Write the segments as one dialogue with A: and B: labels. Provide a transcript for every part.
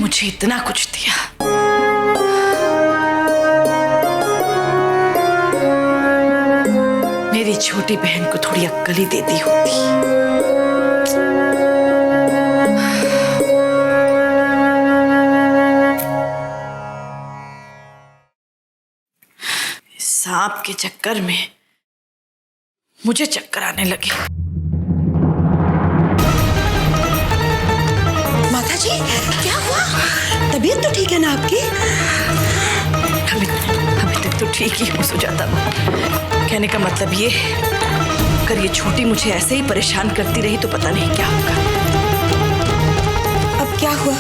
A: मुझे इतना कुछ दिया। मेरी छोटी बहन को थोड़ी अक्ल ही देती होती। सांप के चक्कर में मुझे चक्कर आने लगे।
B: माता जी, क्या हुआ? तबीयत तो ठीक है ना आपकी?
A: अभी तक तो ठीक ही हूँ सुजाता। कहने का मतलब ये, अगर ये छोटी मुझे ऐसे ही परेशान करती रही तो पता नहीं क्या होगा।
B: अब क्या हुआ?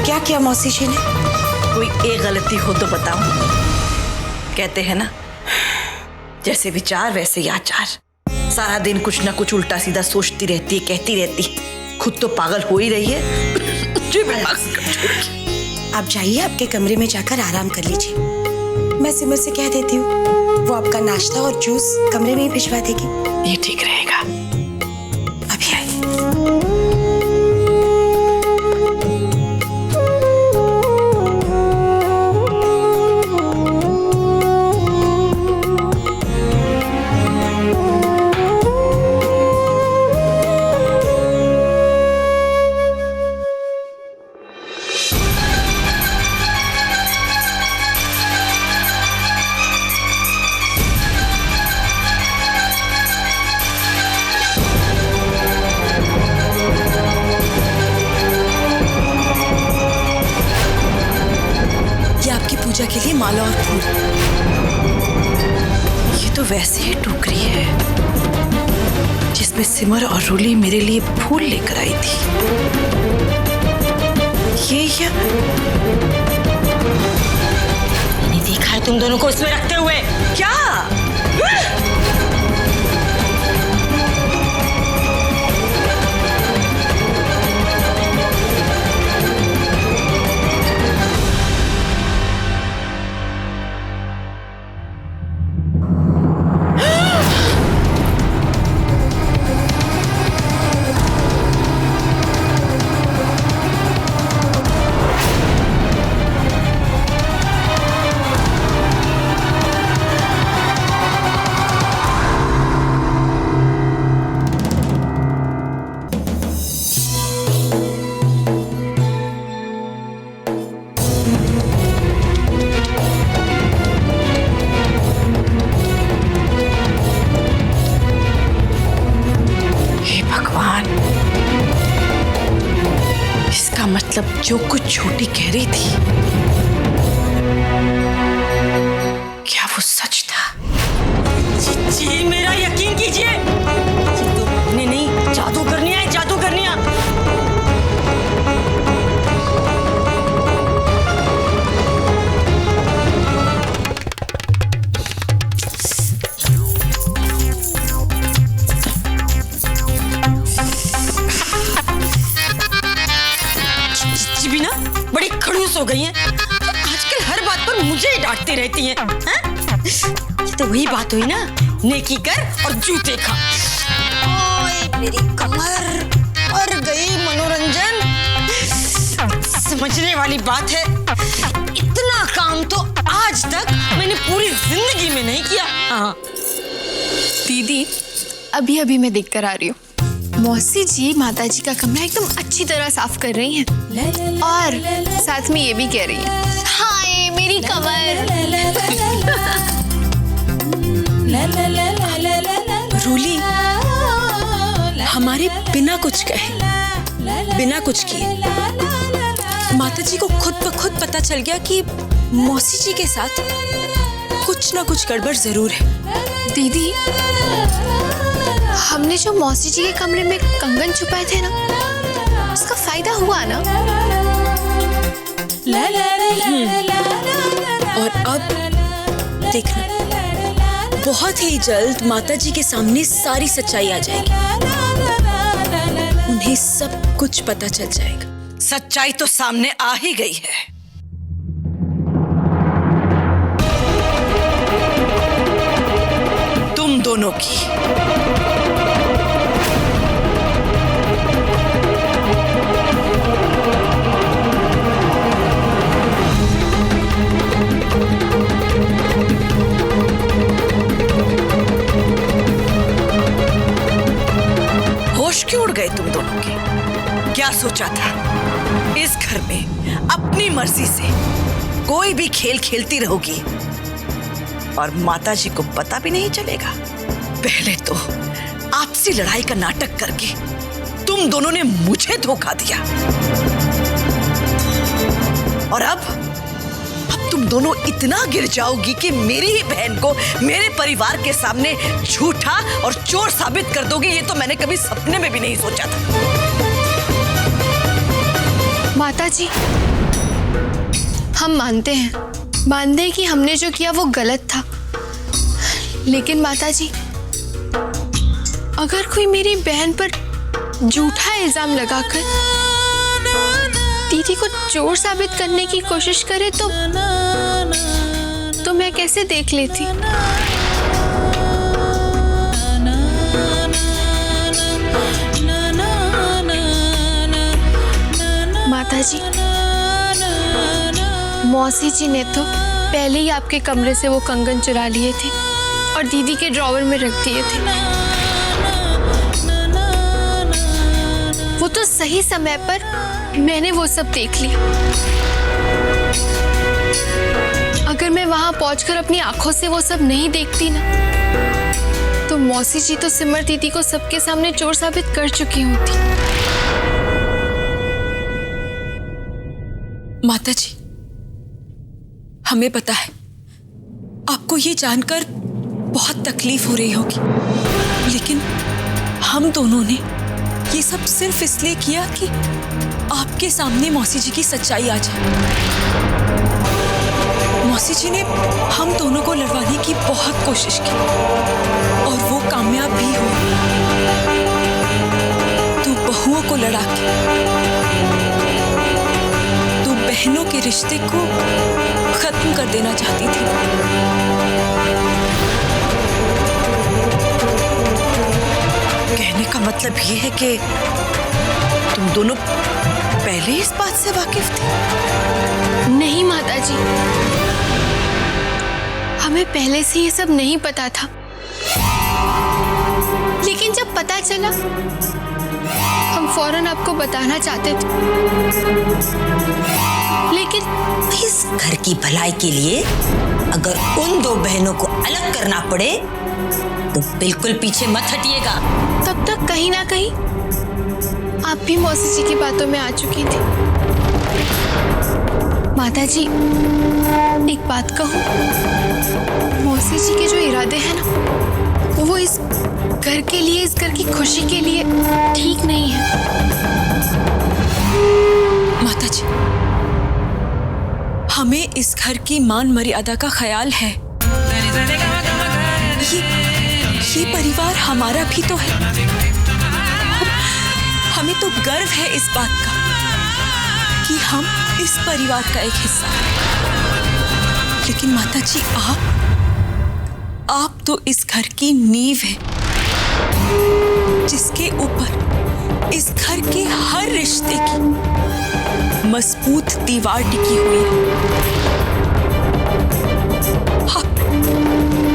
B: क्या किया मौसी जी ने?
A: कोई एक गलती हो तो बताओ। कहते हैं ना, जैसे विचार वैसे ही आचार। सारा दिन कुछ ना कुछ उल्टा सीधा सोचती रहती है, कहती रहती है। खुद तो पागल हो ही रही है।
B: आप जाइए, आपके कमरे में जाकर आराम कर लीजिए। मैं सिमर से कह देती हूँ, वो आपका नाश्ता और जूस कमरे में ही भिजवा देगी।
A: ये ठीक रहेगा।
B: अभी आइए। पूजा के लिए माला और फूल।
A: ये तो वैसे ही टोकरी है जिसमें सिमर और रूली मेरे लिए फूल लेकर आई थी। ये क्या?
B: मैंने देखा है तुम दोनों को इसमें रखते हुए।
A: क्या? मतलब जो कुछ छोटी कह रही थी, क्या वो सच था?
B: जी मेरा यकीन कीजिए, ये तो नहीं जादू करनी है, जादू करनी है। बड़ी खड़ूस हो गई हैं। आजकल हर बात पर मुझे ही डांटती रहती हैं। ये तो वही बात हुई ना, नेकी कर और जूते खा। ओए मेरी कमर और गई मनोरंजन। समझने वाली बात है, इतना काम तो आज तक मैंने पूरी जिंदगी में नहीं किया।
C: दीदी, अभी मैं देख कर आ रही हूँ। मौसी जी माता जी का कमरा एकदम अच्छी तरह साफ कर रही हैं और साथ में ये भी कह रही हैं, हाय मेरी कमर।
B: रूली हमारे बिना कुछ कहे, बिना कुछ किए माता जी को खुद ब खुद पता चल गया कि मौसी जी के साथ कुछ ना कुछ गड़बड़ जरूर है।
C: दीदी, हमने जो मौसी जी के कमरे में कंगन छुपाए थे ना, उसका फायदा हुआ ना।
B: और अब देखना, बहुत ही जल्द माता जी के सामने सारी सच्चाई आ जाएगी। उन्हें सब कुछ पता चल जाएगा।
A: सच्चाई तो सामने आ ही गई है। तुम दोनों की। क्या सोचा था? इस घर में अपनी मर्जी से कोई भी खेल खेलती रहोगी और माताजी को पता भी नहीं चलेगा? पहले तो आपसी लड़ाई का नाटक करके तुम दोनों ने मुझे धोखा दिया और अब तुम दोनों इतना गिर जाओगी कि मेरी ही बहन को मेरे परिवार के सामने झूठा और चोर साबित कर दोगे। ये तो मैंने कभी सपने में भी नहीं सोचा था।
C: माताजी, हम मानते हैं कि हमने जो किया वो गलत था, लेकिन माताजी, अगर कोई मेरी बहन पर झूठा इल्जाम लगाकर दीदी को चोर साबित करने की कोशिश करे तो मैं कैसे देख लेती? माताजी, मौसी जी ने तो पहले ही आपके कमरे से वो कंगन चुरा लिए थे और दीदी के ड्रॉवर में रख दिए थे। वो तो सही समय पर मैंने वो सब देख लिया। अगर मैं वहां पहुंचकर अपनी आंखों से वो सब नहीं देखती ना, तो मौसी जी तो सिमर दीदी को सबके सामने चोर साबित कर चुकी होती।
B: माताजी, हमें पता है आपको ये जानकर बहुत तकलीफ हो रही होगी, लेकिन हम दोनों ने ये सब सिर्फ इसलिए किया कि आपके सामने मौसी जी की सच्चाई आ जाए। मौसी जी ने हम दोनों को लड़वाने की बहुत कोशिश की और वो कामयाब भी हो। तू बहुओं को लड़ा के तू बहनों के रिश्ते को खत्म कर देना चाहती थी।
A: कहने का मतलब ये है कि तुम दोनों पहले इस बात से वाकिफ थे?
C: नहीं माताजी, हमें पहले से ये सब नहीं पता था, लेकिन जब पता चला हम फौरन आपको बताना चाहते थे। लेकिन
B: इस घर की भलाई के लिए अगर उन दो बहनों को अलग करना पड़े तो बिल्कुल पीछे मत हटिएगा।
C: तब तक कहीं ना कहीं आप भी मौसी जी की बातों में आ चुकी थी। माताजी, एक बात कहूं, मौसी जी के जो इरादे हैं ना, वो इस घर के लिए, इस घर की खुशी के लिए ठीक नहीं है।
B: माताजी, हमें इस घर की मान मर्यादा का ख्याल है। ये परिवार हमारा भी तो है। हमें तो गर्व है इस बात का कि हम इस परिवार का एक हिस्सा हैं। लेकिन माताजी, आप तो इस घर की नींव है, जिसके ऊपर इस घर के हर रिश्ते की मजबूत दीवार टिकी हुई है।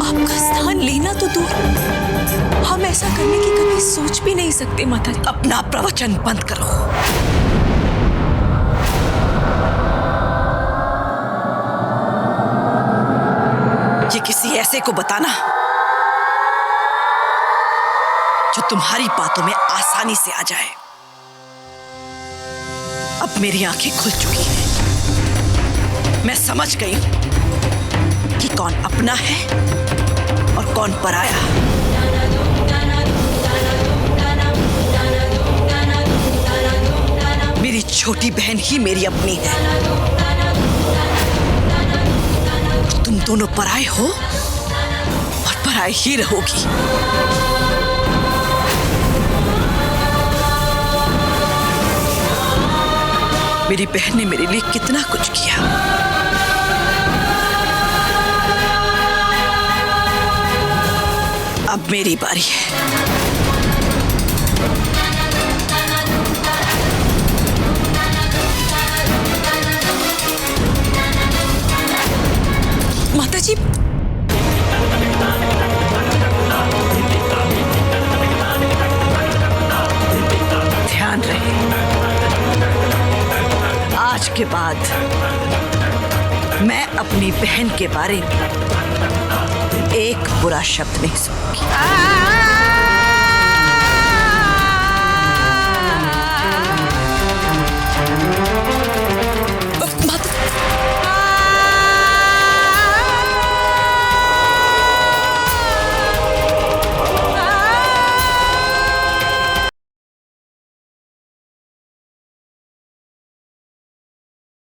B: आपका स्थान लेना तो दूर, हम ऐसा करने की कभी सोच भी नहीं सकते। माताजी,
A: अपना प्रवचन बंद करो। ये किसी ऐसे को बताना जो तुम्हारी बातों में आसानी से आ जाए। अब मेरी आंखें खुल चुकी हैं। मैं समझ गई कि कौन अपना है और कौन पराया। मेरी छोटी बहन ही मेरी अपनी है। तुम दोनों पराए हो और पराए ही रहोगी। मेरी बहन ने मेरे लिए कितना कुछ किया। अब मेरी बारी है।
B: माताजी,
A: ध्यान रहे। के बाद मैं अपनी बहन के बारे में एक बुरा शब्द नहीं सुनूंगी।